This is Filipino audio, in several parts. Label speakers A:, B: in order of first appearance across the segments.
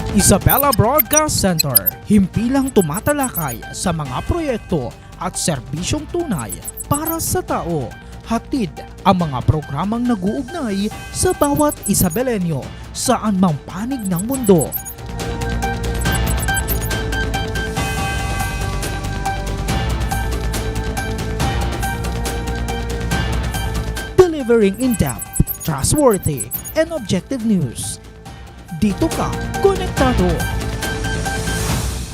A: Isabela Broadcast Center, himpilang tumatalakay sa mga proyekto at serbisyong tunay para sa tao. Hatid ang mga programang nag-uugnay sa bawat Isabelenyo saan mang panig ng mundo. Delivering in-depth, trustworthy, and objective news. Dito ka, konektado!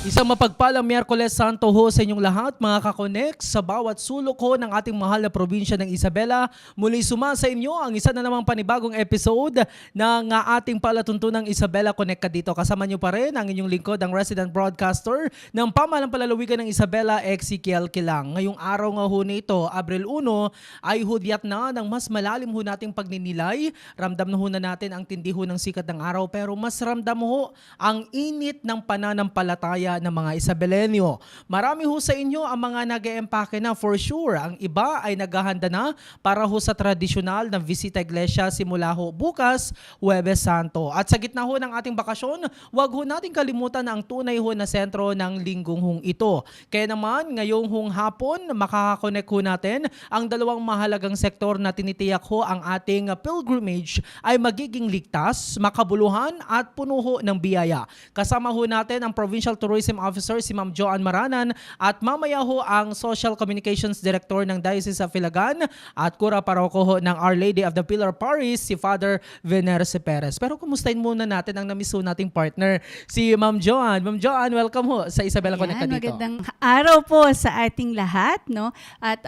A: Isang mapagpalang Miyerkules Santo ho sa inyong lahat, mga kakonek, sa bawat sulok ho ng ating mahal na probinsya ng Isabela. Muli sa inyo ang isa na namang panibagong episode ng ating palatuntunang Isabela Connect ka dito. Kasama nyo pa rin ang inyong lingkod, ang resident broadcaster ng pamahalang palalawigan ng Isabela, Ezekiel Kilang. Ngayong araw nga ho nito, Abril 1, ay hudyat na ng mas malalim ho nating pagninilay. Ramdam na ho na natin ang tindi ho ng sikat ng araw, pero mas ramdam ho ang init ng pananampalataya ng mga Isabelenyo. Marami ho sa inyo ang mga nag-eempake na for sure. Ang iba ay naghahanda na para ho sa tradisyonal na Visita Iglesia simula ho bukas, Huwebes Santo. At sa gitna ho ng ating bakasyon, wag ho natin kalimutan ang tunay ho na sentro ng linggong hong ito. Kaya naman, ngayong hong hapon, makakakonect ho natin ang dalawang mahalagang sektor na tinitiyak ho ang ating pilgrimage ay magiging ligtas, makabuluhan at puno ho ng biyaya. Kasama ho natin ang Provincial Tourism Officer si Ma'am Joan Maranan at mamaya ho ang Social Communications Director ng Diocese of Ilagan at Cura Paroko ho ng Our Lady of the Pillar Parish, si Father Venerce Perez. Pero kumustahin muna natin ang namiss ho nating partner, si Ma'am Joan. Ma'am Joan, welcome ho sa Isabela Connect dito.
B: Magandang araw po sa ating lahat, no? At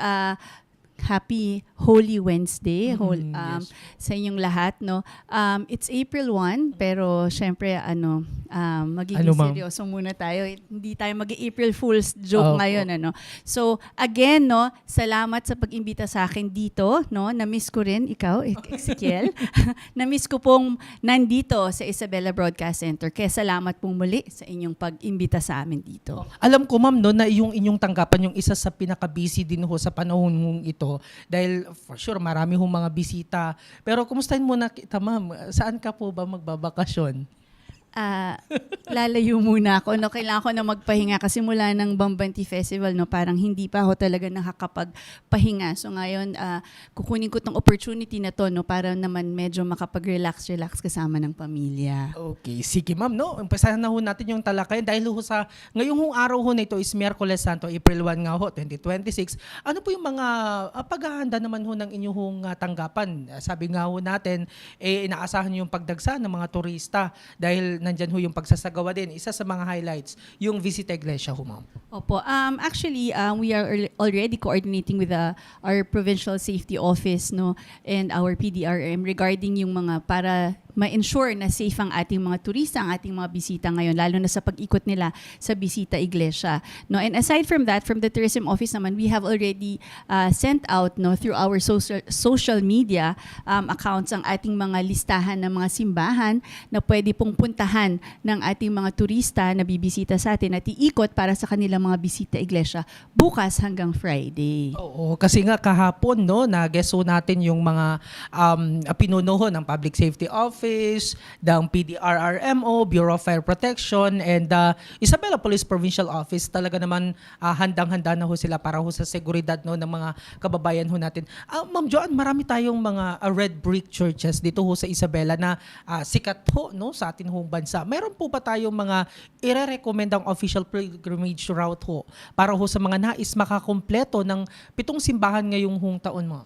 B: happy Holy Wednesday
A: Yes.
B: sa inyong lahat, no. It's April 1 pero syempre magiging seryoso muna tayo. Hindi tayo mag-April Fool's joke ngayon, ano. So again, no, salamat sa pag-imbita sa akin dito, no. Na-miss ko rin ikaw, Ezekiel. Na-miss ko pong nandito sa Isabela Broadcast Center. Kaya salamat pong muli sa inyong pag-imbita sa amin dito.
A: Alam ko, ma'am, no, na yung inyong tanggapan yung isa sa pinaka-busy din ho sa panahon ito. Dahil for sure, marami hong mga bisita. Pero kumustahin muna kita, ma'am. Saan ka po ba magbabakasyon?
B: Lalayo muna ako. No? Kailangan ko na magpahinga kasi mula ng Bambanti Festival, no, parang hindi pa ako talaga nakakapagpahinga. So ngayon, kukunin ko tong opportunity na to, no, para naman medyo makapag-relax kasama ng pamilya.
A: Okay, sige ma'am, no? Umpisahan na ho natin yung talakayan dahil ho sa ngayong hong araw ho na ito is Miyerkules Santo, April 1 nga ho, 2026. Ano po yung mga paghahanda naman ho ng inyong hong tanggapan? Sabi nga ho natin, inaasahan yung pagdagsa ng mga turista dahil nandyan ho yung pagsasagawa din. Isa sa mga highlights, yung Visita Iglesia ho, ma'am.
B: Opo. Actually, we are already coordinating with our Provincial Safety Office, no, and our PDRM regarding yung mga para ma-ensure na safe ang ating mga turista, ang ating mga bisita ngayon, lalo na sa pag-ikot nila sa Visita Iglesia. No? And aside from that, from the Tourism Office naman, we have already sent out, no, through our social media accounts ang ating mga listahan ng mga simbahan na pwede pong puntahan ng ating mga turista na bibisita sa atin at iikot para sa kanilang mga bisita iglesia bukas hanggang Friday.
A: Oo, kasi nga kahapon, no, na-guess ho natin yung mga pinuno ng Public Safety Office, ng PDRRMO, Bureau of Fire Protection, and Isabela Police Provincial Office. Talaga naman handang-handa na ho sila para ho sa seguridad, no, ng mga kababayan ho natin. Ma'am Joan, marami tayong mga red brick churches dito ho sa Isabela na sikat ho, no, sa atin hong bansa. Meron po ba tayong mga ire-recommendang official pilgrimage route ho para ho sa mga nais makakumpleto ng 7 simbahan ngayong hong taon mo?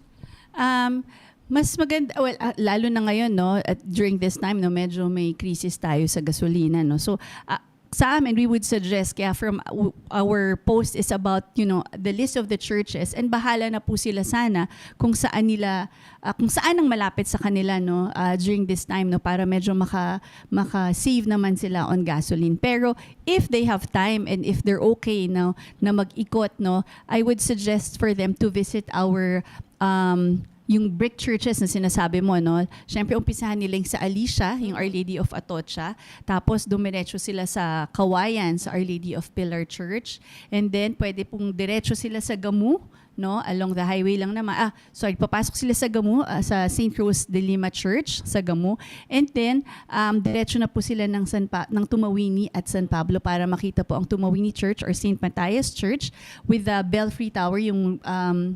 B: Mas maganda, lalo na ngayon, no, at during this time, no, medyo may crisis tayo sa gasolina, no. So sa amin, we would suggest, kaya from our post is about, you know, the list of the churches, and bahala na po sila sana kung saan ang malapit sa kanila, no, during this time, no, para medyo maka-save naman sila on gasoline. Pero if they have time and if they're okay, no, na mag-ikot, no, I would suggest for them to visit our yung brick churches na sinasabi mo, no? Siyempre, umpisahan nila yung sa Alicia, yung Our Lady of Atocha. Tapos, dumiretso sila sa Kawayan, sa Our Lady of Pillar Church. And then, pwede pong diretso sila sa Gamu, no? Along the highway lang naman. Papasok sila sa Gamu, sa St. Rose de Lima Church sa Gamu. And then, diretso na po sila ng Tumawini at San Pablo para makita po ang Tumawini Church or St. Matthias Church with the Belfry Tower, yung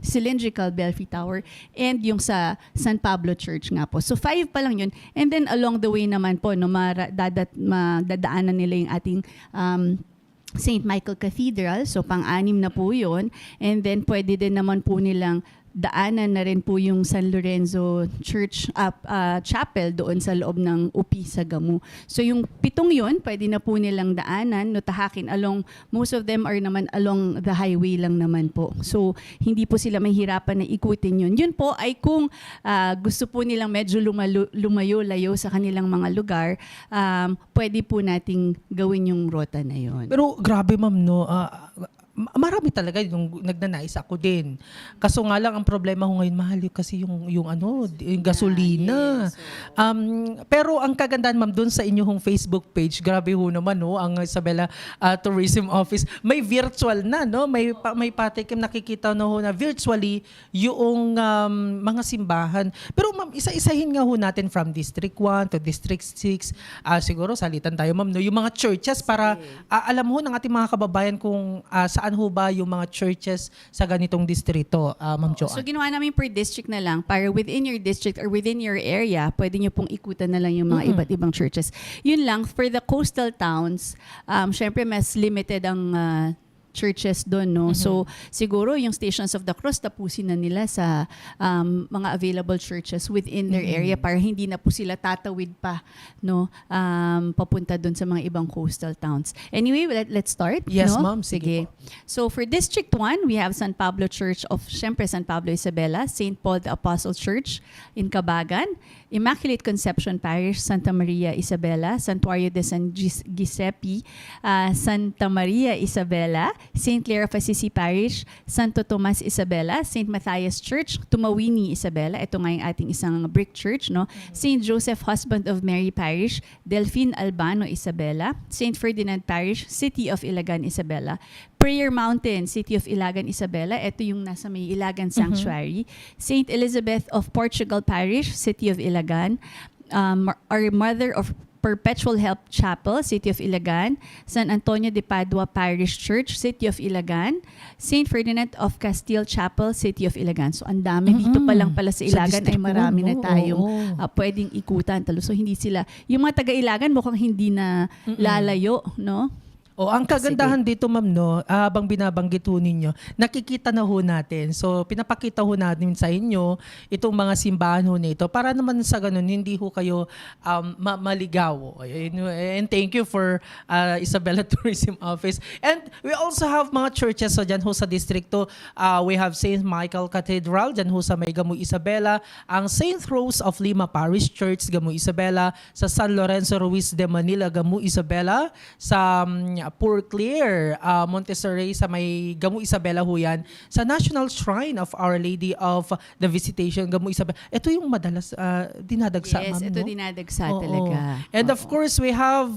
B: cylindrical Belfry Tower, and yung sa San Pablo Church nga po. So 5 pa lang yun. And then along the way naman po, no, madadaanan nila yung ating St. Michael Cathedral, so pang-anim na po yun. And then pwede din naman po nilang daanan na rin po yung San Lorenzo Church Chapel doon sa loob ng UP sa Gamu. So yung 7 yun, pwede na po nilang daanan, no, tahakin along, most of them are naman along the highway lang naman po. So hindi po sila mahirapan na ikutin yun. Yun po ay kung gusto po nilang medyo lumayo-layo sa kanilang mga lugar, pwede po nating gawin yung rota na yun.
A: Pero grabe ma'am, no, marami talaga yung nagnanais ako din. Kaso nga lang ang problema ko ngayon, mahal kasi yung gasolina. Pero ang kagandahan ma'am doon sa inyong Facebook page, grabe ho naman, no, ang Isabela Tourism Office, may virtual na, no, may patikim, nakikita na ho na virtually yung mga simbahan. Pero ma'am, isa-isahin nga ho natin from District 1 to District 6. Siguro salitan tayo ma'am, no, yung mga churches para alam ho ng ating mga kababayan kung saan ho ba yung mga churches sa ganitong distrito, Ma'am Joanne?
B: So ginawa namin per district na lang, para within your district or within your area, pwede nyo pong ikutan na lang yung mga iba't ibang churches. Yun lang, for the coastal towns, syempre mas limited ang churches doon, no? So siguro yung Stations of the Cross, tapusin na nila sa mga available churches within their area para hindi na po sila tatawid pa, no, papunta doon sa mga ibang coastal towns. Anyway, let's start.
A: Yes,
B: no?
A: ma'am.
B: Sige. So for District 1, we have San Pablo Church of, syempre, San Pablo Isabela, St. Paul the Apostle Church in Cabagan, Immaculate Conception Parish, Santa Maria Isabela, Santuario de San Giuseppe, Santa Maria Isabela, St. Clare of Assisi Parish, Santo Tomas Isabela, St. Matthias Church, Tumawini Isabela, ito nga yung ating isang brick church, no? St. Joseph Husband of Mary Parish, Delphine Albano Isabela, St. Ferdinand Parish, City of Ilagan Isabela, Prayer Mountain, City of Ilagan Isabela, ito yung nasa may Ilagan Sanctuary, St. Elizabeth of Portugal Parish, City of Ilagan, Our Mother of Perpetual Help Chapel, City of Ilagan, San Antonio de Padua Parish Church, City of Ilagan, St. Ferdinand of Castile Chapel, City of Ilagan. So ang dami dito pa lang pala sa Ilagan, ay marami na tayong pwedeng ikutan. So hindi sila, yung mga taga-Ilagan mukhang hindi na lalayo, no?
A: Ang kagandahan dito ma'am, no, habang binabanggit ho ninyo, nakikita na ho natin. So pinapakita ho natin sa inyo itong mga simbahan ho nito para naman sa ganun hindi ho kayo maligaw. And thank you for Isabela Tourism Office. And we also have mga churches so dyan ho sa distrito. We have St. Michael Cathedral dyan ho sa may Gamu Isabela, ang St. Rose of Lima Parish Church Gamu Isabela, sa San Lorenzo Ruiz de Manila Gamu Isabela, sa Port Clear, Montessori sa may Gamu Isabela ho yan, sa National Shrine of Our Lady of the Visitation Gamu Isabela. Ito yung madalas dinadagsa,
B: yes,
A: ma'am,
B: ito
A: no?
B: dinadagsa talaga.
A: And of course, we have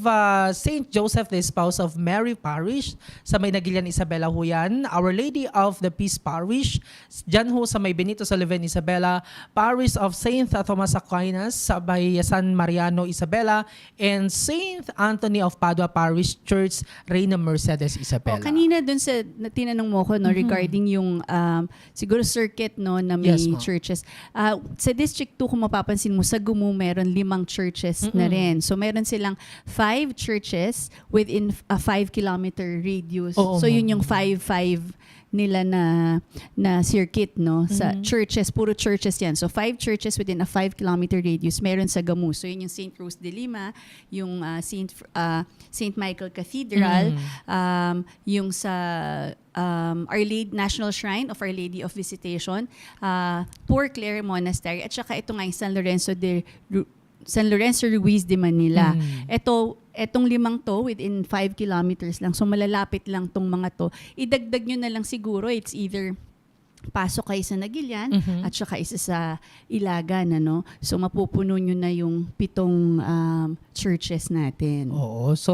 A: St. Joseph, the Spouse of Mary Parish, sa may Nagilian Isabela ho yan, Our Lady of the Peace Parish, dyan ho sa may Benito Soliven Isabela, Parish of St. Thomas Aquinas, sa may San Mariano Isabela, and St. Anthony of Padua Parish Church, Reina Mercedes Isabela.
B: Kanina dun sa tinanong mo ko, no, regarding yung siguro circuit, no, na may
A: Yes, ma'am.
B: churches. Sa District 2, kung mapapansin mo, sa Gumu meron 5 churches na rin. So meron silang 5 churches within a 5-kilometer radius.
A: Oo,
B: So yun
A: ma'am.
B: yung 5-5 nila na circuit, no, sa churches, puro churches yan. So 5 churches within a 5-kilometer radius meron sa Gamu. So yun yung St. Rose de Lima, yung St. Michael Cathedral, yung sa Our Lady National Shrine of Our Lady of Visitation, Port Clare Monastery, at saka ito nga yung San Lorenzo Ruiz de Manila. Etong 5 to within 5 kilometers lang. So malalapit lang tong mga to. Idagdag nyo na lang siguro, it's either pasok kayo sa Nagilian
A: Mhm.
B: at saka isa sa Ilagan, ano? So mapupuno nyo na yung 7 churches natin.
A: Oo. So,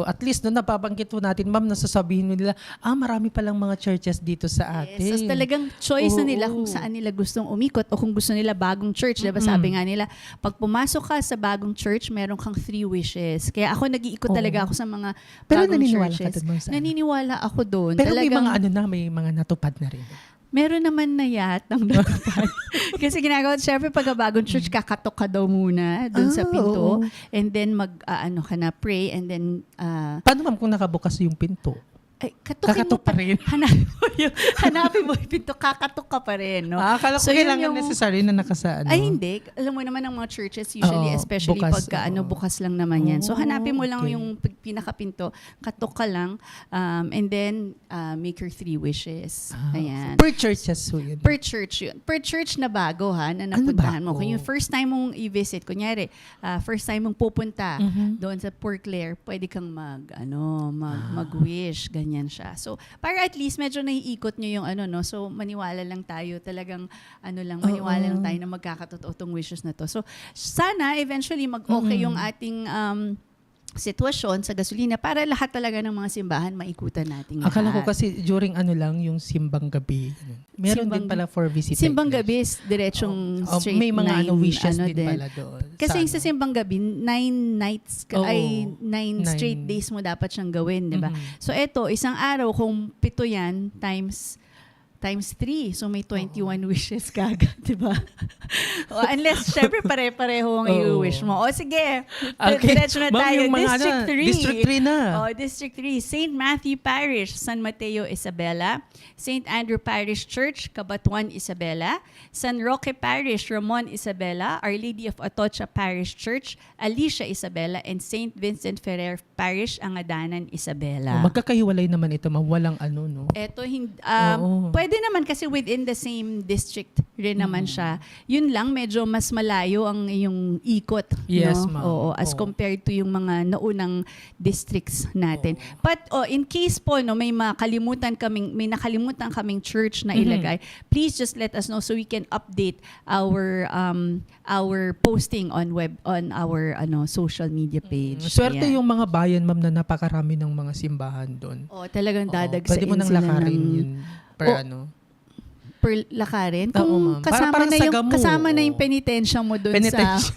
A: at least doon napabanggit po natin, ma'am, nasasabihin nila, marami palang mga churches dito sa atin.
B: Yes, so talagang choice na nila
A: Oo.
B: kung saan nila gustong umikot o kung gusto nila bagong church. Diba sabi nga nila, pag pumasok ka sa bagong church, meron kang 3 wishes. Kaya ako nag-iikot
A: Oo.
B: talaga ako sa mga
A: Pero
B: bagong
A: naniniwala ka
B: churches.
A: doon, ma'am, sa ano?
B: Naniniwala ako doon.
A: Pero may
B: Talagang-
A: mga may mga natupad na rin.
B: Meron naman na yatang natupad. Kasi ginagawa, syempre pag bagong church, kakatok ka daw muna dun sa pinto.
A: Oo.
B: And then ano ka na, pray. And then,
A: Paano, ma'am, kung nakabukas yung pinto?
B: ay, katukin
A: Kakatok
B: mo
A: pa rin.
B: Hanapin mo yung pinto, kakatok ka pa rin. No?
A: Akala ko
B: So, yun
A: kailangan
B: yung-
A: necessary na nakasaan.
B: Ay, hindi. Alam mo naman ang mga churches, usually,
A: Oo,
B: especially
A: bukas,
B: pagka
A: oo.
B: bukas lang naman yan. So,
A: Oh,
B: hanapin mo lang
A: okay.
B: yung pinakapinto, katok ka lang, and then make your 3 wishes. Ayan.
A: Per churches so yun.
B: Per church yun. Per church na bago na napuntahan mo.
A: bago?
B: Kung yung first time mong i-visit, kunyari, first time mong pupunta doon sa Port Clare, pwede kang mag-wish, ganyan siya. So, para at least medyo naiikot nyo yung no? So, maniwala lang tayo, talagang maniwala lang tayo na magkakatotoo tong wishes na to. So, sana eventually mag-okay yung ating sitwasyon sa gasolina para lahat talaga ng mga simbahan maikutan natin lahat.
A: Akala ko kasi during lang yung simbang gabi. Meron din pala for visit.
B: Simbang gabi, diretsong straight
A: may mga
B: 9,
A: wishes din pala doon.
B: Kasi sa simbang gabi, 9 nights,
A: Oo.
B: ay 9 straight days mo dapat siyang gawin, di ba? So eto, isang araw, kung 7 yan, times 3. So may 21 wishes kagad, di ba? Unless, syempre, pare-pareho ang i-wish mo. O sige, diretso na
A: Ma'am,
B: tayo.
A: yung mga
B: District 3.
A: District 3 na.
B: District 3, St. Matthew Parish, San Mateo, Isabela. St. Andrew Parish Church, Cabatuan, Isabela. San Roque Parish, Ramon, Isabela. Our Lady of Atocha Parish Church, Alicia, Isabela. And St. Vincent Ferrer Parish, Angadanan, Isabela.
A: Magkakahiwalay naman ito, ma'am. Walang no?
B: Eto,
A: Oo.
B: pwede naman kasi within the same district rin naman siya. Yun lang, medyo mas malayo ang iyong ikot.
A: Yes,
B: no?
A: ma'am.
B: Oo, as
A: Oo.
B: compared to yung mga naunang districts natin. But in case po, may nakalimutan kaming church na ilagay, please just let us know so we can update our posting on our social media page.
A: Swerte
B: Ayan.
A: yung mga bayan, ma'am, na napakarami ng mga simbahan doon.
B: Talagang dadagsain
A: Pwede mo nang
B: sila
A: lakarin
B: ng-
A: yun. Per
B: per lakarin.
A: Oo,
B: Kung
A: ma'am. Parang sa Gamu,
B: kasama na yung
A: oo.
B: penitensya mo doon
A: Penitensya.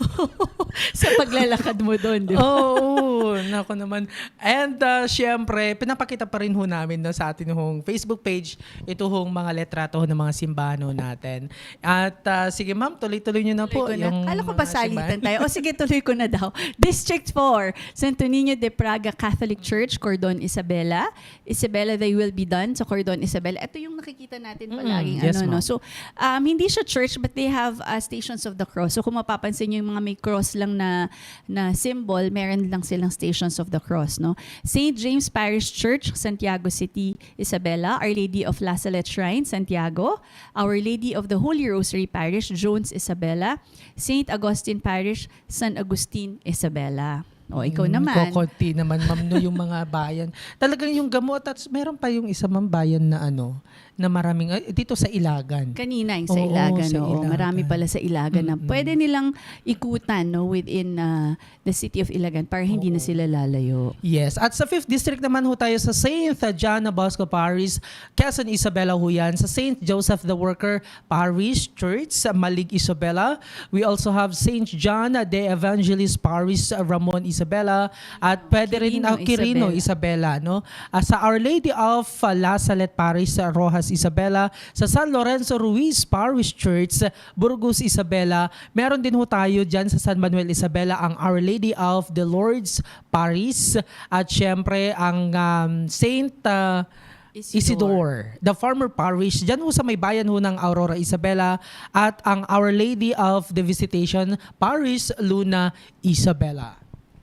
B: sa paglalakad mo doon, di ba?
A: Oo, nako naman. And syempre, pinapakita pa rin ho namin sa atin hong Facebook page ito hong mga letrato ng mga simbahan natin. At sige ma'am, tuloy-tuloy nyo na po.
B: Tuloy ko na.
A: Yung
B: Kala ko
A: mga
B: pa salitan
A: simbahan.
B: tayo. O sige, tuloy ko na daw. District 4, Santo Niño de Praga Catholic Church, Cordon Isabela. Isabela, they will be done sa Cordon Isabela. Ito yung nakikita natin palaging
A: yes, ma'am.
B: So, hindi siya church but they have Stations of the Cross. So kung mapapansin nyo yung mga may cross lang na symbol, meron lang silang Stations of the Cross. No? St. James Parish Church, Santiago City, Isabela. Our Lady of La Salette Shrine, Santiago. Our Lady of the Holy Rosary Parish, Jones, Isabela. St. Augustine Parish, San Agustin, Isabela. O, ikaw naman.
A: Kokonti naman, ma'am, yung mga bayan. Talagang yung gamot at meron pa yung isa ma'am bayan na na maraming, dito sa Ilagan.
B: Kanina yung sa
A: Oo,
B: Ilagan.
A: sa
B: Oo,
A: Ilagan.
B: marami pala sa Ilagan na pwede nilang ikutan within the city of Ilagan para hindi na sila lalayo.
A: Yes. At sa 5th District naman ho tayo sa St. John Bosco Parish, Quezon, Isabela ho yan. Sa St. Joseph the Worker Parish Church, sa Malig, Isabela. We also have St. John the Evangelist Parish, Ramon, Isabela. At pwede rin
B: Quirino,
A: Quirino, Isabela. No? Sa Our Lady of La Salette Parish, sa Rojas, Isabela. Sa San Lorenzo Ruiz Parish Church, Burgos, Isabela. Meron din ho tayo dyan sa San Manuel, Isabela, ang Our Lady of the Lord's Parish. At syempre, ang Saint Isidore, the Farmer Parish. Dyan ho sa may bayan ho ng Aurora, Isabela. At ang Our Lady of the Visitation Parish, Luna, Isabela.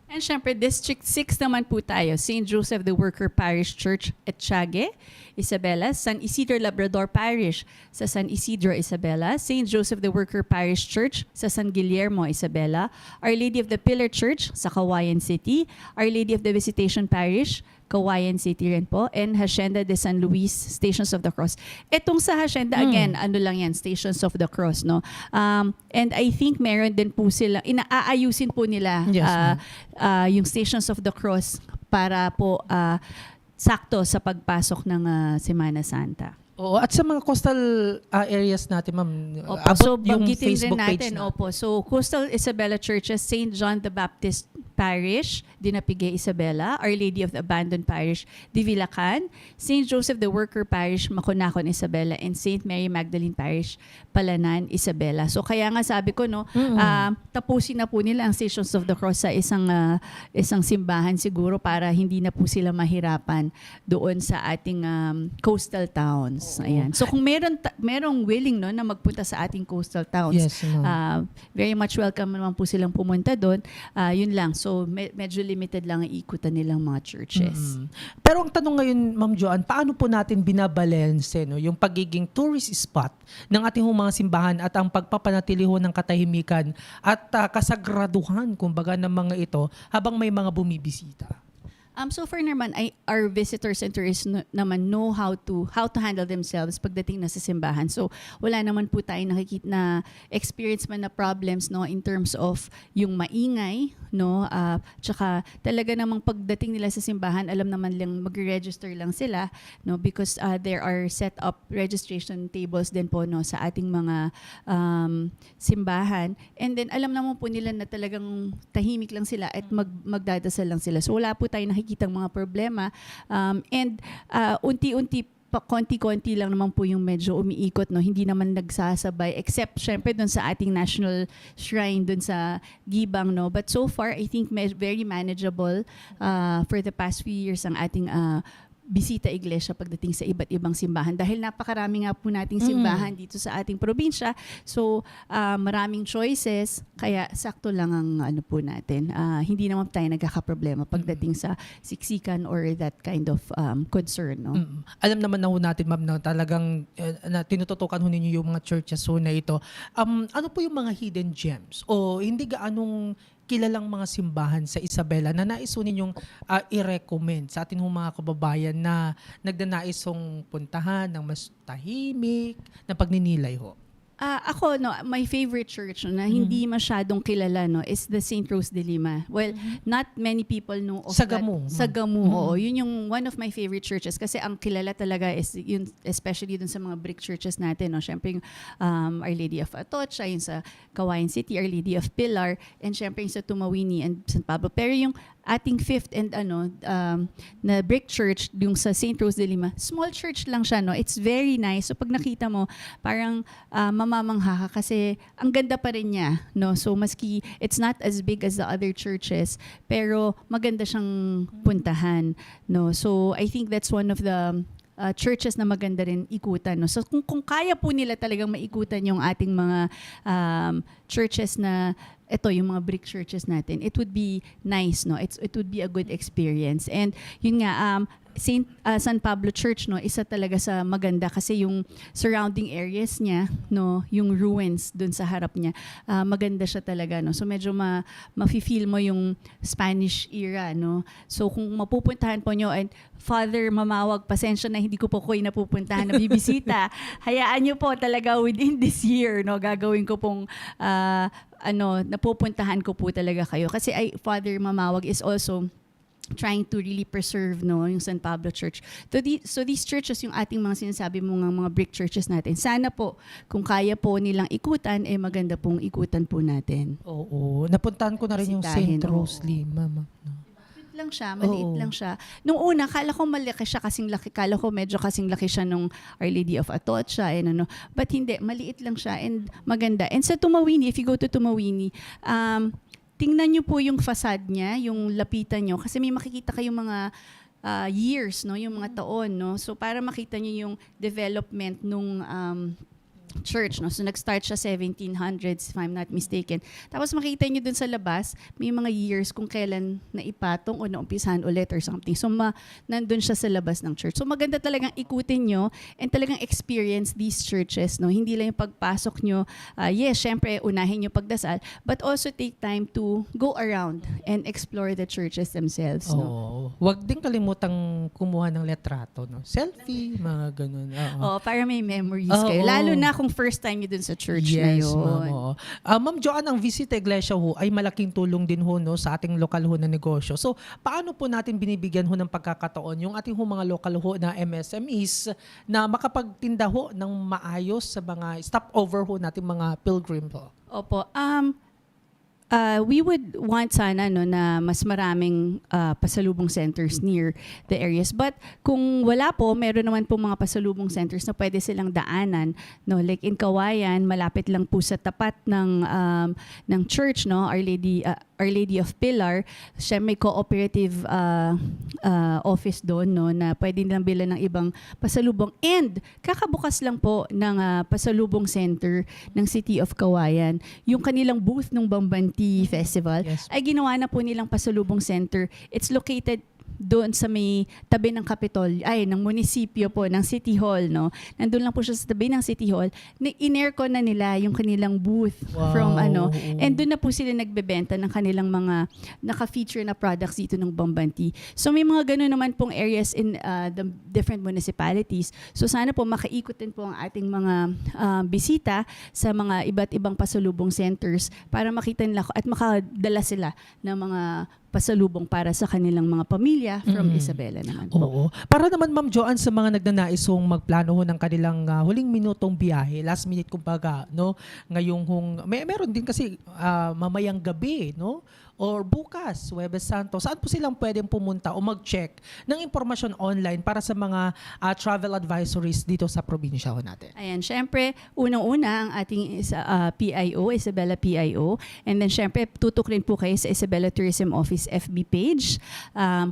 B: And syempre, District 6 naman po tayo. St. Joseph the Worker Parish Church, Etchague, Isabela. San Isidro Labrador Parish sa San Isidro, Isabela. St. Joseph the Worker Parish Church sa San Guillermo, Isabela. Our Lady of the Pillar Church sa Kawayan City. Our Lady of the Visitation Parish, Kawayan City rin po, and Hacienda de San Luis, Stations of the Cross. Etong sa Hacienda, again, ano lang yan, Stations of the Cross, no? And I think meron din po sila, inaayusin po nila
A: Yes, ma'am.
B: yung Stations of the Cross para po sakto sa pagpasok ng Semana Santa.
A: Oo, at sa mga coastal areas natin, ma'am,
B: Opo,
A: abot
B: so
A: yung
B: banggitin din
A: Facebook page
B: natin,
A: na.
B: opo. So Coastal Isabela Churches, St. John the Baptist Parish, Dinapigue Isabela, Our Lady of the Abandoned Parish, Divilacan, St. Joseph the Worker Parish, Maconacon Isabela, and St. Mary Magdalene Parish, Palanan Isabela. So kaya nga sabi ko, no, tapusin na po nila ang Stations of the Cross sa isang simbahan siguro para hindi na po sila mahirapan doon sa ating coastal towns. Ayan. So kung merong willing, no, na magpunta sa ating coastal towns,
A: Yes, ma'am.
B: very much welcome naman po silang pumunta doon. Yun lang. So medyo limited lang ang ikutan nilang mga churches.
A: Pero ang tanong ngayon, Ma'am Joanne, paano po natin binabalanse, no, yung pagiging tourist spot ng ating mga simbahan at ang pagpapanatili ho ng katahimikan at kasagraduhan, kumbaga, ng mga ito habang may mga bumibisita?
B: So far naman, our visitors and tourists naman know how to handle themselves pagdating na sa simbahan. So wala naman po tayong nakikita na experience man na problems, no, in terms of yung maingay, no, tsaka talaga namang pagdating nila sa simbahan, alam naman lang mag-register lang sila, no, because there are set up registration tables din po, no, sa ating mga simbahan, and then alam naman po nila na talagang tahimik lang sila at magdadasal lang sila. So wala po tayong nakikitang mga problema, and unti-unti konti-konti lang naman po yung medyo umiikot, no, hindi naman nagsasabay except syempre doon sa ating national shrine doon sa Gibang, no, but so far I think very manageable for the past few years ang ating bisita iglesia pagdating sa iba't ibang simbahan dahil napakarami nga po nating simbahan dito sa ating probinsya. So maraming choices, kaya sakto lang ang ano po natin. Hindi naman tayo nagkakaproblema pagdating sa siksikan or that kind of concern, no.
A: Alam naman na ho natin, ma'am, na talagang na tinututukan ho ninyo yung mga churches ho na ito. Ano po yung mga hidden gems o hindi gaanong kilalang mga simbahan sa Isabela na nais ho ninyong i-recommend sa atin mga kababayan na nagdanais-hong puntahan ng mas tahimik na pagninilay ho?
B: Ako, no, my favorite church, no, na hindi masyadong kilala, no, is the St. Rose de Lima. Well, not many people know of
A: Sagamu.
B: that. Sagamu, oo. Yun yung one of my favorite churches kasi ang kilala talaga is yun, especially dun sa mga brick churches natin, no. Syempre yung Our Lady of Atocha, yung sa Kawayan City, Our Lady of Pilar, and syempre yung sa Tumawini and San Pablo. Pero yung ating fifth and na brick church, yung sa St. Rose de Lima, small church lang siya, no. It's very nice. So pag nakita mo, parang mamamangha ka kasi ang ganda pa rin niya, no. So maski it's not as big as the other churches, pero maganda siyang puntahan, no. So I think that's one of the churches na maganda rin ikutan, no. So kung kaya po nila talagang maikutan yung ating mga churches na ito, yung mga brick churches natin, it would be nice, no. It would be a good experience. And yun nga, San Pablo Church, no, isa talaga sa maganda kasi yung surrounding areas niya, no, yung ruins dun sa harap niya, maganda siya talaga, no. So medyo mafe-feel mo yung Spanish era, no. So kung mapupuntahan po nyo, and Father Mamawag, pasensya na hindi ko po napupuntahan na bibisita, hayaan nyo po talaga within this year, no, gagawin ko pong napupuntahan ko po talaga kayo kasi Father Mamawag is also trying to really preserve, no, yung San Pablo Church. So these churches, yung ating mga sinasabi mga brick churches natin, sana po kung kaya po nilang ikutan, maganda pong ikutan po natin.
A: Oo, napuntahan ko na rin yung
B: Bisitahin,
A: St. Rose
B: oo.
A: Lima, ma'am.
B: Maliit lang siya. Nung una, kala ko malaki siya kasing laki. Kala ko medyo kasing laki siya nung Our Lady of Atocha and ano. But hindi, maliit lang siya and maganda. And sa Tumawini, if you go to Tumawini, tingnan nyo po yung facade niya, yung lapitan nyo. Kasi may makikita kayong mga years, no, yung mga taon, no. So para makita nyo yung development nung church, no? So nag-start siya 1700s if I'm not mistaken. Tapos makita niyo dun sa labas, may mga years kung kailan naipatong o naumpisahan ulit or something. So nandun siya sa labas ng church. So maganda talagang ikutin nyo and talagang experience these churches, no? Hindi lang yung pagpasok nyo, yes, syempre unahin nyo pagdasal, but also take time to go around and explore the churches themselves, no?
A: Oo. Huwag din kalimutang kumuha ng letrato, no? Selfie, mga ganun. Oo.
B: Para may memories
A: Oo.
B: kayo. Lalo na kung first time nyo dun sa church na
A: Yes,
B: yun.
A: ma'am. Oo. Ma'am Joanne, ang Visit Iglesia ho ay malaking tulong din ho, no, sa ating lokal ho na negosyo. So, paano po natin binibigyan ho ng pagkakataon yung ating ho mga lokal ho na MSMEs na makapagtinda ho ng maayos sa mga stopover ho nating mga pilgrim ho?
B: Opo. We would want sana no na mas maraming pasalubong centers near the areas. But kung wala po, meron naman po mga pasalubong centers na pwede silang daanan, no, like in Kawayan, malapit lang po sa tapat ng church, no, Our Lady of Pilar. Siya may cooperative office doon, no, na pwede nilang bilhan ng ibang pasalubong. And kakabukas lang po ng pasalubong center ng City of Kawayan. Yung kanilang booth ng Bambanti Festival
A: Yes.
B: ay ginawa na po nilang pasalubong center. It's located doon sa may tabi ng Capitol, ng munisipyo po, ng City Hall, no? Nandun lang po siya sa tabi ng City Hall. In-aircon na nila yung kanilang booth from
A: Wow.
B: and doon na po sila nagbebenta ng kanilang mga naka-feature na products dito ng Bambanti. So may mga ganun naman pong areas in the different municipalities. So sana po makaikot din po ang ating mga bisita sa mga iba't ibang pasalubong centers para makita nila at makadala sila ng mga pasalubong para sa kanilang mga pamilya from Isabela naman po.
A: Oo. Para naman Ma'am Joanne sa mga nagnanais hong magplano ho ng kanilang huling minutong biyahe, last minute kumbaga, no? Ngayong meron din kasi mamayang gabi, no? Or bukas, Huwebes Santo. Saan po silang pwedeng pumunta o mag-check ng impormasyon online para sa mga travel advisories dito sa probinsya ho natin?
B: Ayan, syempre, unang-una ang ating PIO, Isabela PIO. And then syempre, tutok rin po kayo sa Isabela Tourism Office FB page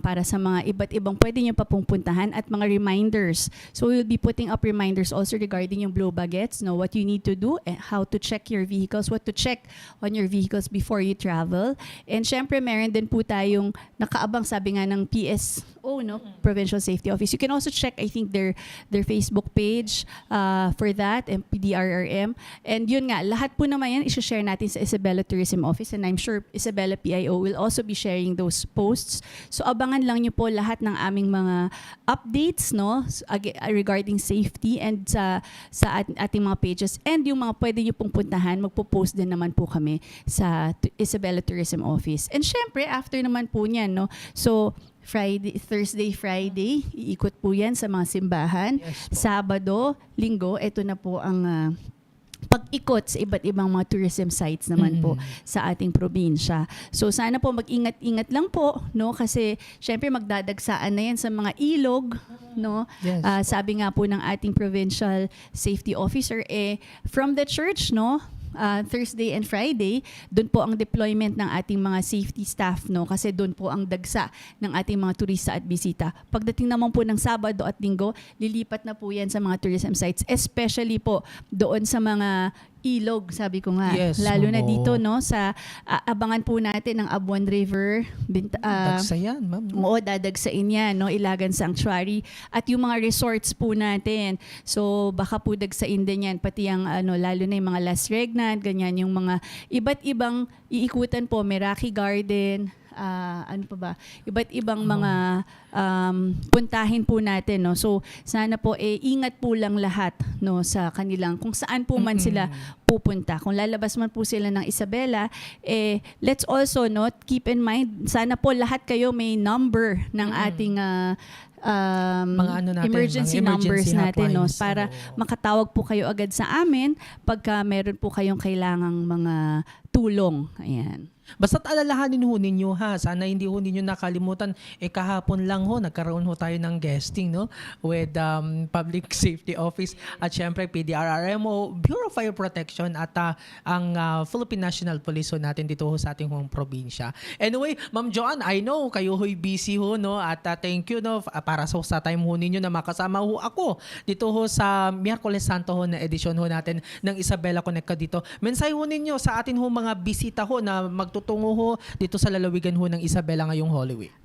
B: para sa mga iba't ibang pwede nyo pa pong puntahan at mga reminders. So we'll be putting up reminders also regarding yung blow baguettes, no, what you need to do, how to check your vehicles, what to check on your vehicles before you travel. And syempre, meron din po tayong nakaabang, sabi nga ng PSO, no, Provincial Safety Office. You can also check, I think, their Facebook page for that, and PDRRM. And yun nga, lahat po naman yan isi-share natin sa Isabela Tourism Office, and I'm sure Isabela PIO will also be sharing those posts. So abangan lang nyo po lahat ng aming mga updates, no, regarding safety and sa ating mga pages, and yung mga pwede nyo pong puntahan, magpo-post din naman po kami sa Isabela Tourism Office. And syempre, after naman po niyan, no, so Thursday, Friday, iikot po yan sa mga simbahan.
A: Yes po.
B: Sabado, Linggo, ito na po ang pag-ikot sa iba't ibang mga tourism sites naman po sa ating probinsya. So sana po mag-ingat-ingat lang po, no, kasi syempre magdadagsaan na yan sa mga ilog, no.
A: Yes.
B: Sabi nga po ng ating provincial safety officer, from the church, no, Thursday and Friday, doon po ang deployment ng ating mga safety staff, no, kasi doon po ang dagsa ng ating mga turista at bisita. Pagdating naman po ng Sabado at Linggo, lilipat na po yan sa mga tourism sites, especially po doon sa mga ilog, sabi ko nga.
A: Yes,
B: Lalo na
A: oo.
B: dito, no, sa abangan po natin ng Abuan River,
A: Dagsayan, ma'am.
B: oo, dadagsain yan, no? Ilagan Sanctuary at yung mga resorts po natin. So baka po dagsain din yan, pati yung lalo na yung mga Las Regnan, ganyan, yung mga iba't ibang iikutan po, Meraki Garden, ano pa ba? Iba't ibang mga puntahin po natin, no. So sana po ingat po lang lahat, no, sa kanilang kung saan po man sila pupunta. Kung lalabas man po sila ng Isabela, let's also keep in mind, sana po lahat kayo may number ng ating
A: Mga natin,
B: emergency
A: mga
B: numbers
A: emergency
B: natin, no,
A: hotlines.
B: para
A: Oo.
B: makatawag po kayo agad sa amin pagka meron po kayong kailangang mga tulong. Ayan.
A: Basta't alalahanin ho ninyo ha, sana hindi ho ninyo nakalimutan, kahapon lang ho, nagkaroon ho tayo ng guesting no, with Public Safety Office at syempre PDRRMO, Bureau of Fire Protection at ang Philippine National Police ho natin dito ho sa ating hong probinsya. Anyway, Ma'am Joanne, I know kayo ho'y busy ho no, at thank you no, para sa time ho ninyo na makasama ho ako dito ho sa Miyerkules Santo ho na edisyon ho natin ng Isabela Connect dito. Mensahe ho ninyo sa atin ho mga bisita ho na magtutungo ho dito sa lalawigan ho ng Isabela ngayong Holy Week.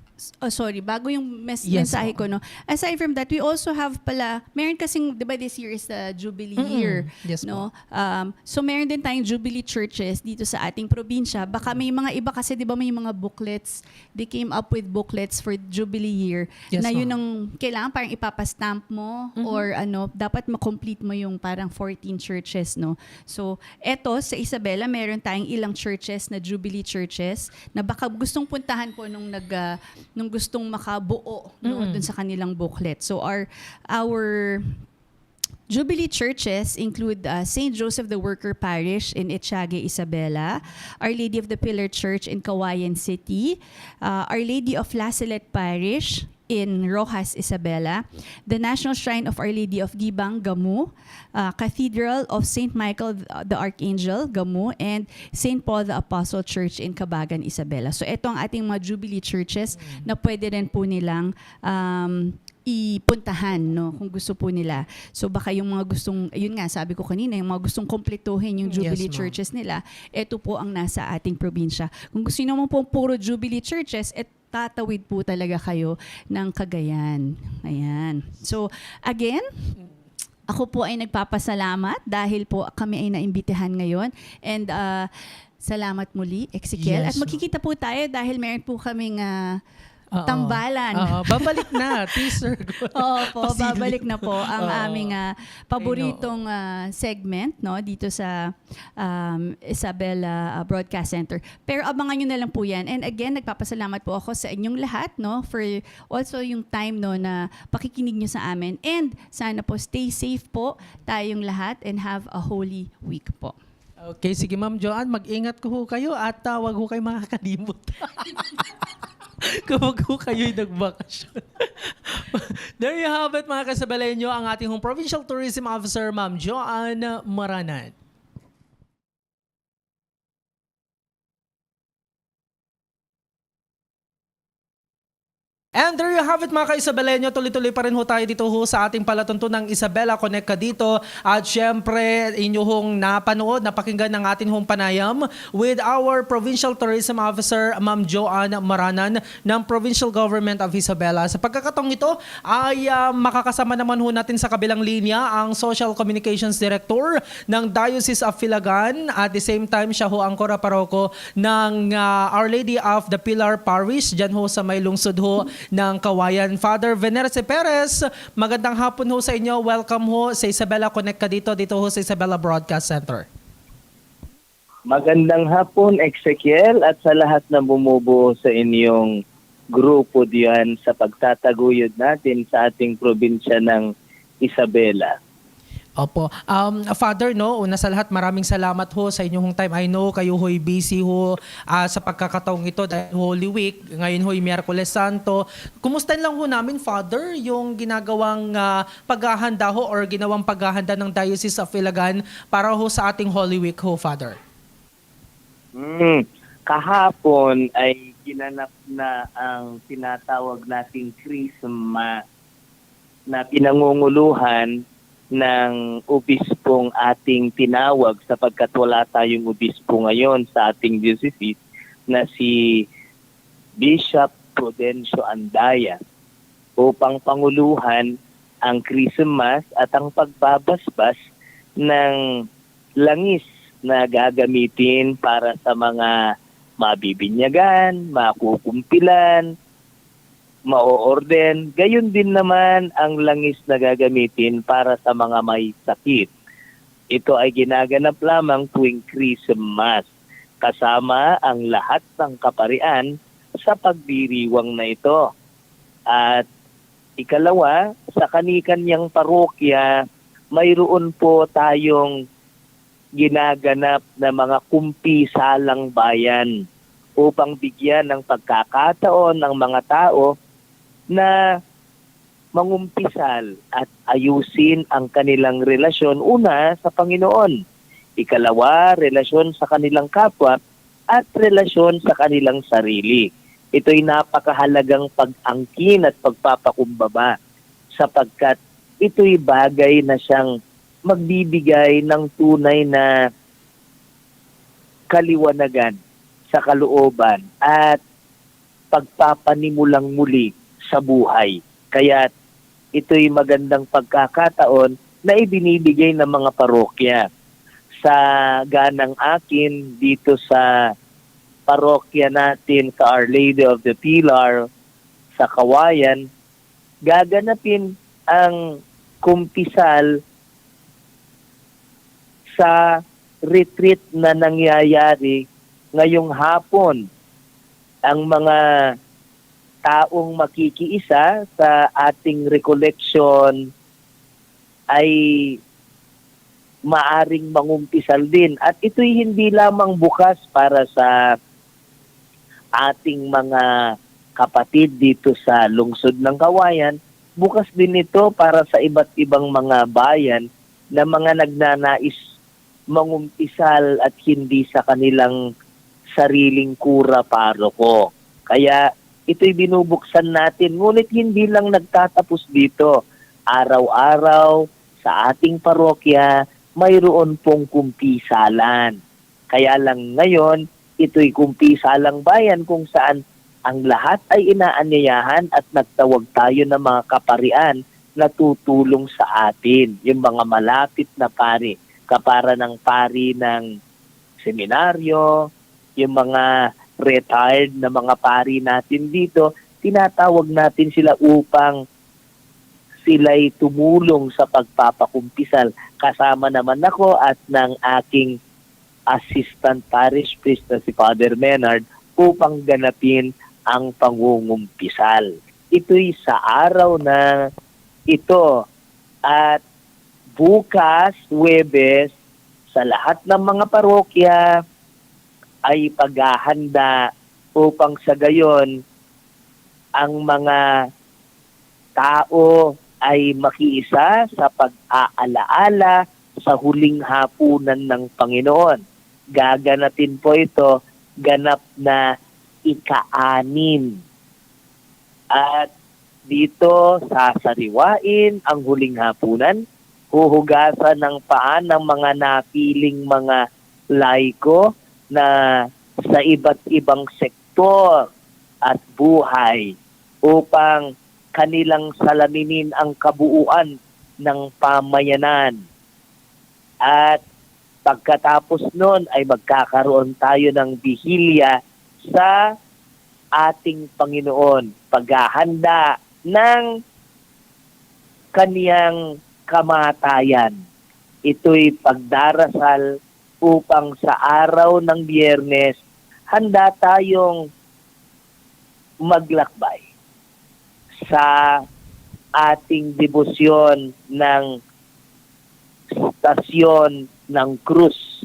B: Sorry, bago yung
A: Yes,
B: mensahe
A: po.
B: ko, no? Aside from that, we also have pala, meron kasing, di ba this year is the Jubilee year,
A: Yes,
B: no? So meron din tayong Jubilee churches dito sa ating probinsya. Baka may mga iba kasi, di ba may mga booklets, they came up with booklets for Jubilee year,
A: Yes,
B: na yun
A: ma'am.
B: ang kailangan parang ipapastamp mo or dapat makomplete mo yung parang 14 churches, no? So, eto sa Isabela, meron tayong ilang churches na Jubilee churches na baka gustong puntahan po nung gustong makabuo no, dun sa kanilang booklet. So our Jubilee churches include St. Joseph the Worker Parish in Etiague, Isabela, Our Lady of the Pillar Church in Kawayan City, Our Lady of La Salette Parish in Rojas, Isabela, the National Shrine of Our Lady of Gibang, Gamu, Cathedral of St. Michael the Archangel, Gamu, and St. Paul the Apostle Church in Cabagan, Isabela. So ito ang ating mga Jubilee churches na pwede rin po nilang ipuntahan no kung gusto po nila. So baka yung mga gustong, yun nga sabi ko kanina, yung mga gustong kompletuhin yung Jubilee
A: Yes, ma'am.
B: churches nila, ito po ang nasa ating probinsya. Kung gusto niyo naman po puro Jubilee churches, tatawid po talaga kayo ng Cagayan. Ayan. So again, ako po ay nagpapasalamat dahil po kami ay naimbitahan ngayon. And salamat muli, Ezekiel.
A: Yes,
B: At magkikita po tayo dahil meron po kaming
A: Oo.
B: tambalan.
A: Oo, babalik na, teaser.
B: Oo po,
A: Pasilip.
B: babalik na po ang
A: Oo.
B: aming paboritong segment no dito sa Isabela Broadcast Center. Pero abangan nyo na lang po yan. And again, nagpapasalamat po ako sa inyong lahat no for also yung time no na pakikinig nyo sa amin. And sana po stay safe po tayong lahat and have a holy week po.
A: Okay, sige Ma'am Joanne, mag-ingat ko ho kayo at wag ho kayo makakalimot. Kapag ho kayo'y nagbakasyon. There you have it mga kasabalenyo, ang ating hong Provincial Tourism Officer, Ma'am Joanne Maranan. And there you have it mga ka-Isabelenyo, tuloy-tuloy pa rin ho tayo dito ho sa ating palatuntunang Isabela Connect ka dito. At syempre, inyo hong napanood, napakinggan ng ating hong panayam with our Provincial Tourism Officer, Ma'am Joanne Maranan ng Provincial Government of Isabela. Sa pagkakataong ito ay makakasama naman ho natin sa kabilang linya ang Social Communications Director ng Diocese of Filagan. At the same time, siya ho ang Cora Paroko ng Our Lady of the Pillar Parish, dyan ho sa may lungsod ho ng Kawayan. Father Venerce Perez, magandang hapon ho sa inyo. Welcome ho sa Isabela Connect ka dito ho sa Isabela Broadcast Center.
C: Magandang hapon, Ezekiel, at sa lahat na bumubuo sa inyong grupo diyan sa pagtataguyod natin sa ating probinsya ng Isabela.
A: Opo. Father, no, una sa lahat, maraming salamat ho sa inyong time. I know kayo ho'y busy ho sa pagkakataong ito dahil Holy Week. Ngayon ho'y Miyerkules Santo. Kumustahin lang ho namin, Father, yung ginagawang paghahanda ho or ginawang paghahanda ng Diocese of Ilagan para ho sa ating Holy Week ho, Father.
C: Kahapon ay ginanap na ang tinatawag nating Christmas na pinangunguluhan ng obispong ating tinawag sapagkat wala tayong obispo ngayon sa ating diocese na si Bishop Prudencio Andaya upang panguluhan ang Christmas at ang pagbabasbas ng langis na gagamitin para sa mga mabibinyagan, makukumpilan, ma-o-orden. Gayon din naman ang langis na gagamitin para sa mga may sakit. Ito ay ginaganap lamang tuwing Christmas, kasama ang lahat ng kaparian sa pagdiriwang na ito. At ikalawa, sa kani-kanyang parokya, mayroon po tayong ginaganap na mga kumpisalang bayan upang bigyan ng pagkakataon ng mga tao na mangumpisal at ayusin ang kanilang relasyon, una sa Panginoon, ikalawa, relasyon sa kanilang kapwa, at relasyon sa kanilang sarili. Ito'y napakahalagang pag-angkin at pagpapakumbaba sapagkat ito'y bagay na siyang magbibigay ng tunay na kaliwanagan sa kalooban at pagpapanimulang muli sa buhay. Kaya ito'y magandang pagkakataon na ibinibigay ng mga parokya. Sa ganang akin dito sa parokya natin sa Our Lady of the Pilar sa Kawayan, gaganapin ang kumpisal sa retreat na nangyayari ngayong hapon. Ang mga taong makikiisa sa ating recollection ay maaring mangumpisal din. At ito'y hindi lamang bukas para sa ating mga kapatid dito sa lungsod ng Kawayan, bukas din ito para sa iba't ibang mga bayan na mga nagnanais mangumpisal at hindi sa kanilang sariling kura paroko. Kaya ito'y binubuksan natin, ngunit hindi lang nagtatapos dito. Araw-araw sa ating parokya, mayroon pong kumpisalan. Kaya lang ngayon, ito'y kumpisalang bayan kung saan ang lahat ay inaanyayahan at nagtawag tayo ng mga kaparian na tutulong sa atin. Yung mga malapit na pari, kapara ng pari ng seminaryo, yung mga retired na mga pari natin dito, tinatawag natin sila upang sila'y tumulong sa pagpapakumpisal. Kasama naman ako at ng aking assistant parish priest na si Father Menard upang ganapin ang pangungumpisal. Ito'y sa araw na ito at bukas, Huwebes, sa lahat ng mga parokya ay paghahanda upang sa gayon ang mga tao ay makiisa sa pag-aalaala sa huling hapunan ng Panginoon. Gaganapin po ito, ganap na ika-6. At dito sasariwain ang huling hapunan, huhugasan ng paa ng mga napiling mga laiko na sa iba't ibang sektor at buhay upang kanilang salaminin ang kabuuan ng pamayanan. At pagkatapos nun ay magkakaroon tayo ng bihilya sa ating Panginoon, paghahanda ng kaniyang kamatayan. Ito'y pagdarasal upang sa araw ng Biyernes, handa tayong maglakbay sa ating debosyon ng stasyon ng krus.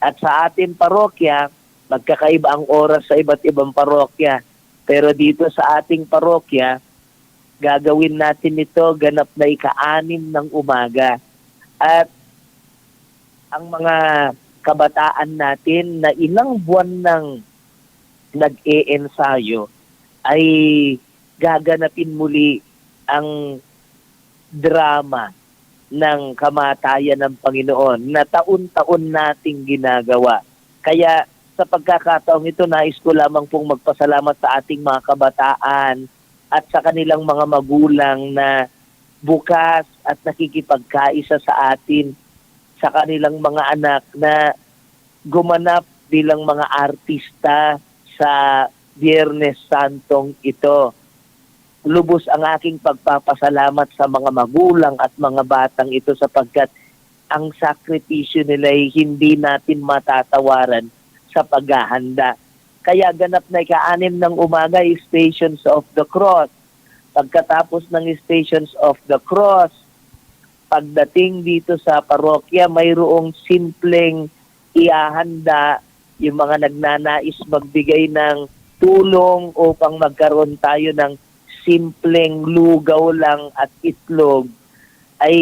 C: At sa ating parokya, magkakaiba ang oras sa iba't ibang parokya. Pero dito sa ating parokya, gagawin natin ito ganap na ika-6 ng umaga. At ang mga kabataan natin na ilang buwan nang nag-e-ensayo ay gaganapin muli ang drama ng kamatayan ng Panginoon na taon-taon nating ginagawa. Kaya sa pagkakataong ito, nais ko lamang pong magpasalamat sa ating mga kabataan at sa kanilang mga magulang na bukas at nakikipagkaisa sa atin, sa kanilang mga anak na gumanap bilang mga artista sa Biyernes Santong ito. Lubos ang aking pagpapasalamat sa mga magulang at mga batang ito sapagkat ang sakripisyo nila ay hindi natin matatawaran sa paghahanda. Kaya ganap na ika-6 ng umaga ay Stations of the Cross. Pagkatapos ng Stations of the Cross, pagdating dito sa parokya, mayroong simpleng iahanda yung mga nagnanais magbigay ng tulong upang magkaroon tayo ng simpleng lugaw lang at itlog, ay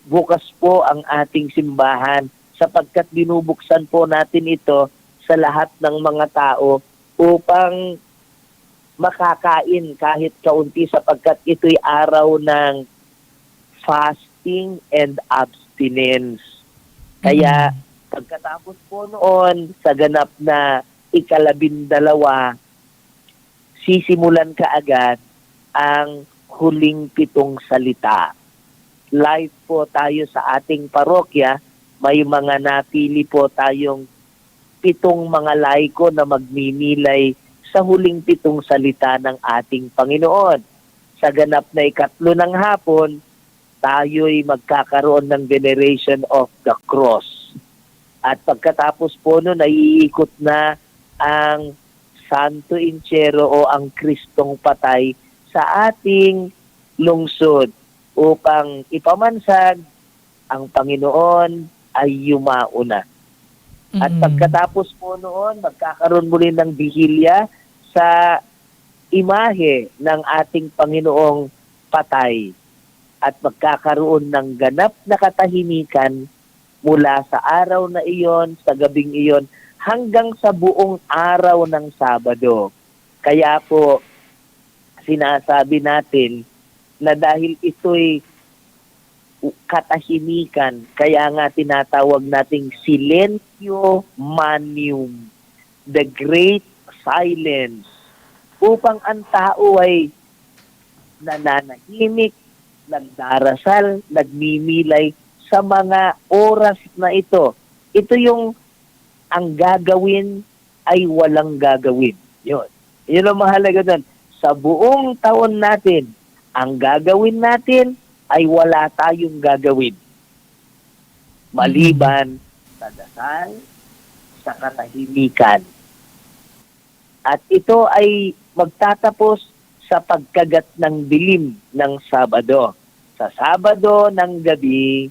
C: bukas po ang ating simbahan sapagkat binubuksan po natin ito sa lahat ng mga tao upang makakain kahit kaunti sapagkat ito'y araw ng fasting and abstinence. Kaya pagkatapos po noon sa ganap na ika-12, sisimulan kaagad ang huling 7 salita. Live po tayo sa ating parokya. May mga napili po tayong 7 mga laiko na magninilay sa huling 7 salita ng ating Panginoon. Sa ganap na 3 ng hapon, tayo'y magkakaroon ng veneration of the cross. At pagkatapos po nun, naiikot na ang Santo Inchero o ang Kristong Patay sa ating lungsod upang ipamansag ang Panginoon ay yumauna. At pagkatapos po noon, magkakaroon muli ng bihilya sa imahe ng ating Panginoong patay at magkakaroon ng ganap na katahimikan mula sa araw na iyon, sa gabing iyon, hanggang sa buong araw ng Sabado. Kaya po, sinasabi natin na dahil ito'y katahimikan, kaya nga tinatawag nating Silentio Manium, the great silence, upang ang tao ay nananahimik, nagdarasal, nagmimilay sa mga oras na ito. Ito yung ang gagawin ay walang gagawin. Yun. Yun ang mahalaga doon. Sa buong taon natin, ang gagawin natin ay wala tayong gagawin. Maliban sa dasal, sa katahimikan. At ito ay magtatapos sa pagkagat ng dilim ng Sabado. Sa Sabado ng gabi,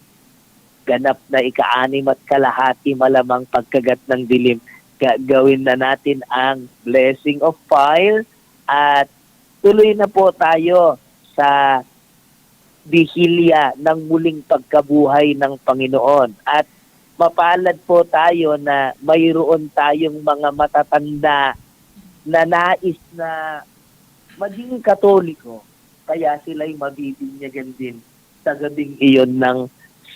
C: ganap na 6.5 malamang pagkagat ng dilim, gagawin na natin ang blessing of fire at tuloy na po tayo sa bihilya ng muling pagkabuhay ng Panginoon. At mapalad po tayo na mayroon tayong mga matatanda na nais na maging Katoliko, kaya sila'y mabibinyagan din sa gabing iyon ng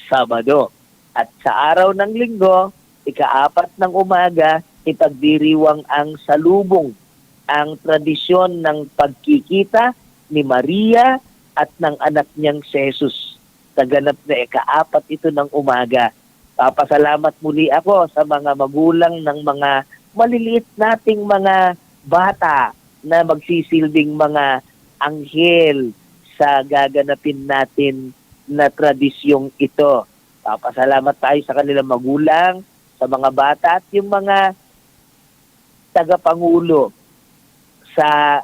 C: Sabado. At sa araw ng Linggo, 4 ng umaga, ipagdiriwang ang salubong, ang tradisyon ng pagkikita ni Maria at ng anak niyang si Jesus. Sa ganap na 4 ito ng umaga. Papasalamat muli ako sa mga magulang ng mga maliliit nating mga bata na magsisilbing mga anghel sa gaganapin natin na tradisyong ito. Papasalamat tayo sa kanilang magulang, sa mga bata at yung mga tagapangulo sa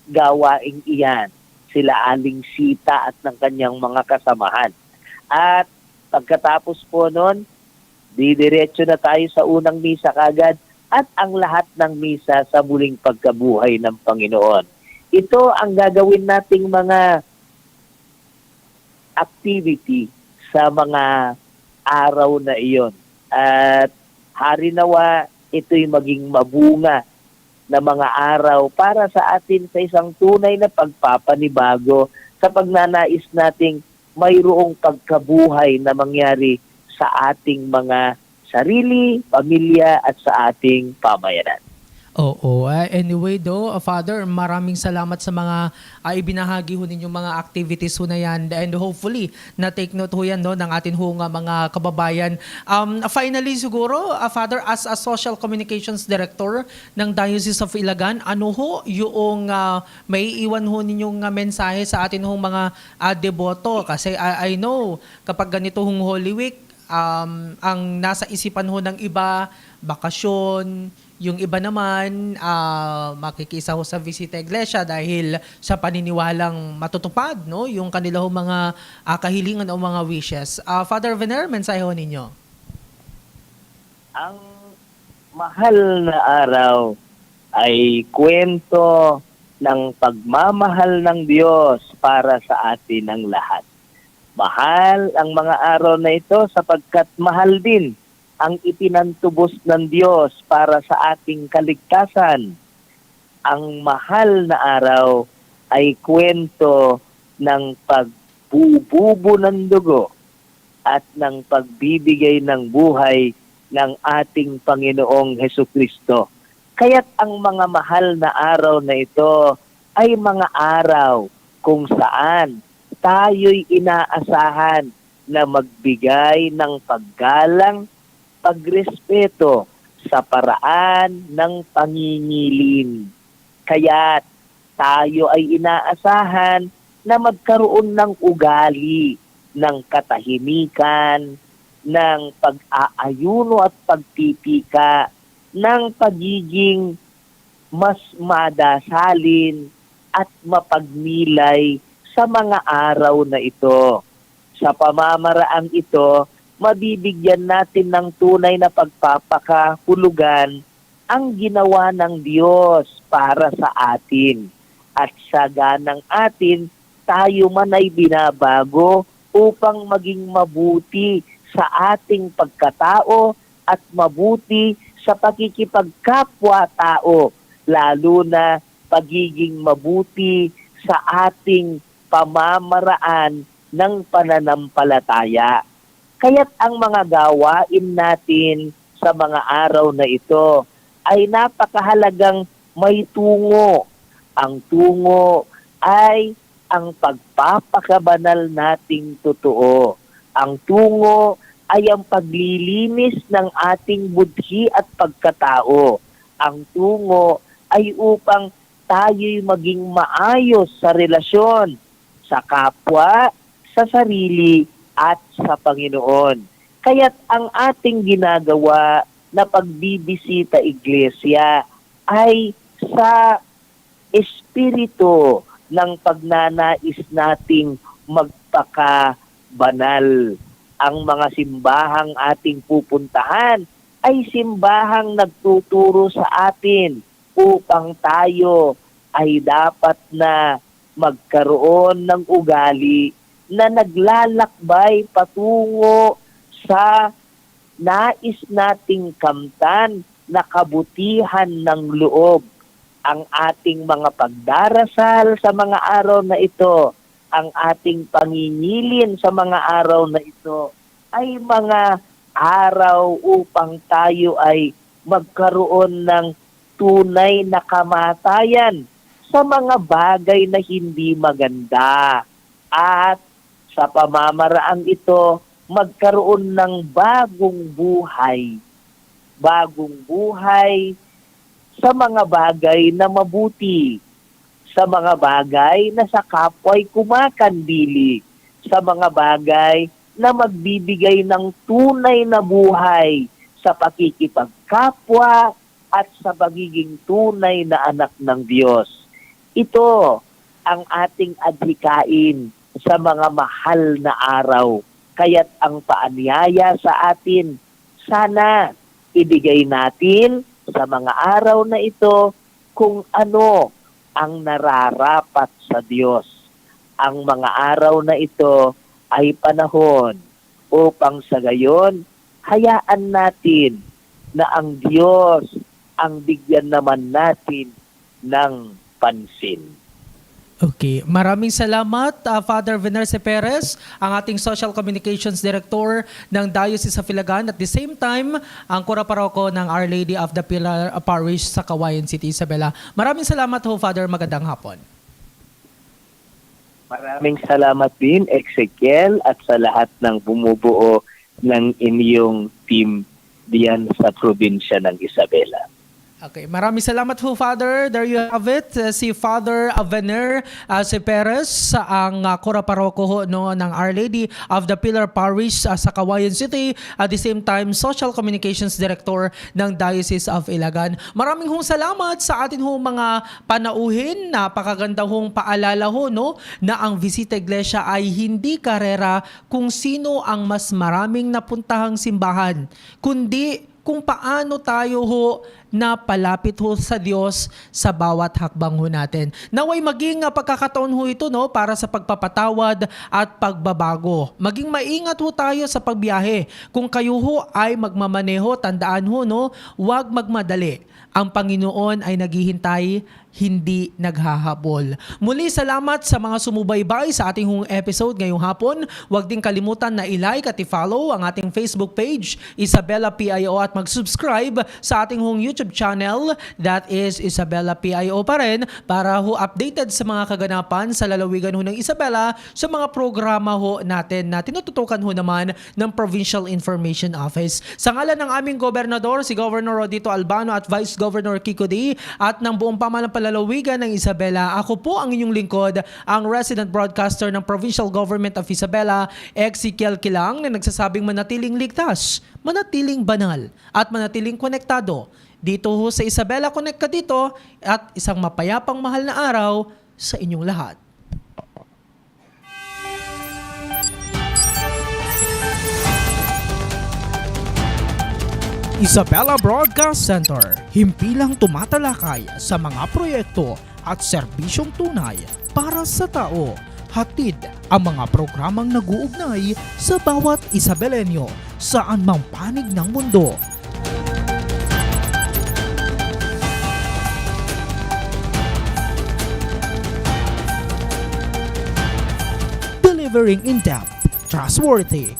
C: gawaing iyan. Sila Aling Sita at ng kanyang mga kasamahan. At pagkatapos po nun, didiretso na tayo sa unang misa kagad at ang lahat ng misa sa muling pagkabuhay ng Panginoon. Ito ang gagawin nating mga activity sa mga araw na iyon. At harinawa, ito'y maging mabunga na mga araw para sa atin sa isang tunay na pagpapanibago sa pagnanais nating mayroong pagkabuhay na mangyari sa ating mga sarili, pamilya at sa ating pamayanan.
A: Oo. Anyway Father, maraming salamat sa mga ibinahagi ho ninyong mga activities ho na yan and hopefully na-take note ho yan no, ng atin ho nga mga kababayan. Finally siguro, Father, as a Social Communications Director ng Diocese of Ilagan, ano ho yung may iwan ho ninyong mensahe sa atin ho mga deboto? Kasi I know kapag ganito hong Holy Week, ang nasa isipan ho ng iba, bakasyon, yung iba naman, makikisa ho sa Visita Iglesia dahil sa paniniwalang matutupad, no? Yung kanilang mga kahilingan o mga wishes. Father Vener, mensahe ho ninyo.
C: Ang mahal na araw ay kwento ng pagmamahal ng Diyos para sa atin ang lahat. Mahal ang mga araw na ito sapagkat mahal din ang ipinantubos ng Diyos para sa ating kaligtasan. Ang mahal na araw ay kwento ng pagbububo ng dugo at ng pagbibigay ng buhay ng ating Panginoong Hesukristo. Kaya't ang mga mahal na araw na ito ay mga araw kung saan tayo'y inaasahan na magbigay ng paggalang, pagrespeto sa paraan ng pangingilin. Kaya't tayo ay inaasahan na magkaroon ng ugali, ng katahimikan, ng pag-aayuno at pagpipika, ng pagiging mas madasalin at mapagnilay sa mga araw na ito. Sa pamamaraang ito, mabibigyan natin ng tunay na pagpapakahulugan ang ginawa ng Diyos para sa atin. At sa ganang atin, tayo man ay binabago upang maging mabuti sa ating pagkatao at mabuti sa pakikipagkapwa-tao, lalo na pagiging mabuti sa ating pamamaraan ng pananampalataya. Kaya't ang mga gawain natin sa mga araw na ito ay napakahalagang may tungo. Ang tungo ay ang pagpapakabanal nating totoo. Ang tungo ay ang paglilinis ng ating budhi at pagkatao. Ang tungo ay upang tayo'y maging maayos sa relasyon, sa kapwa, sa sarili, at sa Panginoon. Kaya't ang ating ginagawa na pagbibisita iglesia ay sa espiritu ng pagnanais nating magpakabanal. Ang mga simbahang ating pupuntahan ay simbahang nagtuturo sa atin upang tayo ay dapat na magkaroon ng ugali na naglalakbay patungo sa nais nating kamtan na kabutihan ng loob. Ang ating mga pagdarasal sa mga araw na ito, ang ating pangingilin sa mga araw na ito ay mga araw upang tayo ay magkaroon ng tunay na kamatayan sa mga bagay na hindi maganda. At sa pamamaraang ito, magkaroon ng bagong buhay. Bagong buhay sa mga bagay na mabuti, sa mga bagay na sa kapwa'y kumakandili, sa mga bagay na magbibigay ng tunay na buhay sa pakikipagkapwa at sa pagiging tunay na anak ng Diyos. Ito ang ating adhikain sa mga mahal na araw. Kaya't ang paanyaya sa atin, sana ibigay natin sa mga araw na ito kung ano ang nararapat sa Diyos. Ang mga araw na ito ay panahon upang sa gayon hayaan natin na ang Diyos ang bigyan naman natin ng pansin.
A: Okay, maraming salamat Father Venerce Perez, ang ating Social Communications Director ng Diocese of Ilagan, at the same time, ang Kuraparoko ng Our Lady of the Pilar Parish sa Cagayan City, Isabela. Maraming salamat ho, Father. Magandang hapon.
C: Maraming salamat din, Ezekiel, at sa lahat ng bumubuo ng inyong team diyan sa probinsya ng Isabela.
A: Okay, maraming salamat ho, Father. There you have it. Si Father Vener si Perez, ang Kuraparoko ho, no, ng Our Lady of the Pilar Parish sa Cagayan City. At the same time, Social Communications Director ng Diocese of Ilagan. Maraming hong salamat sa atin hong mga panauhin. Napakaganda hong paalala ho, no, na ang Visita Iglesia ay hindi karera kung sino ang mas maraming napuntahang simbahan, kundi kung paano tayo ho na palapit ho sa Diyos sa bawat hakbang ho natin. Naway maging pagkakataon ho ito no, para sa pagpapatawad at pagbabago. Maging maingat ho tayo sa pagbiyahe. Kung kayo ho ay magmamaneho, tandaan ho no, huwag magmadali. Ang Panginoon ay naghihintay, hindi naghahabol. Muli salamat sa mga sumubaybay sa ating hong episode ngayong hapon. Huwag din kalimutan na i-like at i-follow ang ating Facebook page, Isabela PIO, at mag-subscribe sa ating hong YouTube channel, that is Isabela PIO pa rin, para ho updated sa mga kaganapan sa lalawigan ho ng Isabela sa mga programa ho natin na tinututukan ho naman ng Provincial Information Office. Sa ngalan ng aming gobernador, si Governor Rodito Albano at Vice Governor Kiko D, at ng buong pamalang lalawigan ng Isabela, ako po ang inyong lingkod, ang resident broadcaster ng Provincial Government of Isabela, Ezekiel Kilang, na nagsasabing manatiling ligtas, manatiling banal, at manatiling konektado dito ho sa Isabela Connect ka dito, at isang mapayapang mahal na araw sa inyong lahat. Isabela Broadcast Center, himpilang tumatalakay sa mga proyekto at serbisyong tunay para sa tao. Hatid ang mga programang nag-uugnay sa bawat Isabelenyo saan mang panig ng mundo. Delivering in-depth, trustworthy,